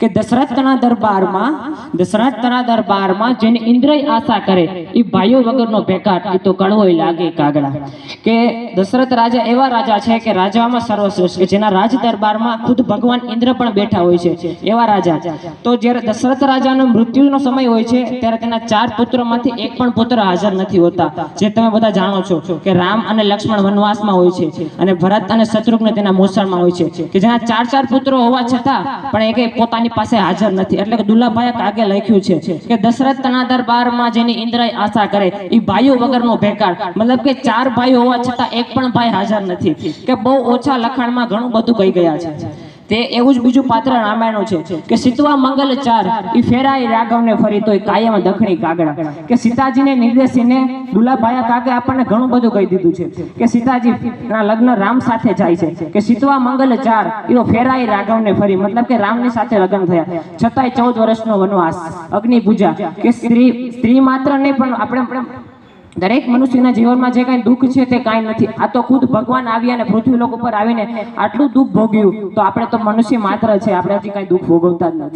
કે દશરથના દરબારમાં જેને ઇન્દ્રય આશા કરે એ ભાઈઓ વગરનો ભેકાટ એ તો કડવોય લાગે કાગડા. કે દશરથ રાજા એવા રાજા છે કે રાજામાં સર્વશ્રેષ્ઠ, કે જેના રાજ દરબારમાં ખુદ ભગવાન ઇન્દ્ર પણ બેઠા હોય છે એવા રાજા. તો જ્યારે દશરથ રાજાનો મૃત્યુનો સમય હોય છે ત્યારે તેના 4 પુત્રોમાંથી એક પણ પુત્ર હાજર નથી હોતા, જે તમે બધા જાણો છો કે રામ અને લક્ષ્મણ વનવાસમાં હોય છે અને ભરત અને શત્રુઘ્ન તેના મોસાળમાં હોય છે, કે જેના 4 પુત્રો હોવા છતાં પણ એક પોતાની પાસે હાજર નથી. એટલે કે દુલ્લાભાઈએ કાગે લખ્યું છે કે દશરથના દરબારમાં જેની ઇન્દ્રય આશા કરે એ ભાઈઓ વગરનો ભેકાળ, મતલબ કે 4 ભાઈઓ હોવા છતાં એક પણ ભાઈ હાજર નથી, કે બહુ ઓછા લખાણમાં ઘણું બધું કહી ગયા છે. તે એવું જ બીજું પાત્ર રામાયણનું છે કે સીતવા મંગલ 4 ઈ ફેરાય રાઘવને ફરી તોય કાયમ દખણી કાગડા. કે સીતાજીને નિર્દેશીને દુલ્લાભાઈ કાગે આપણને ઘણું બધું કહી દીધું છે કે સીતાજી ના લગ્ન રામ સાથે જાય છે, કે સીતવા મંગલ 4 ઈઓ ફેરાય રાઘવને ફરી, મતલબ કે રામની સાથે લગ્ન થયા છતાંય 14 વર્ષનો વનવાસ, અગ્નિ પૂજા. કે સ્ત્રી માત્ર નહીં પણ આપણે દરેક મનુષ્યના જીવનમાં જે કાંઈ દુઃખ છે તે કાંઈ નથી. આ તો ખુદ ભગવાન આવ્યા અને પૃથ્વી લોક ઉપર આવીને આટલું દુઃખ ભોગ્યું, તો આપણે તો મનુષ્ય માત્ર છે, આપણે હજી કાંઈ દુઃખ ભોગવતા જ નથી.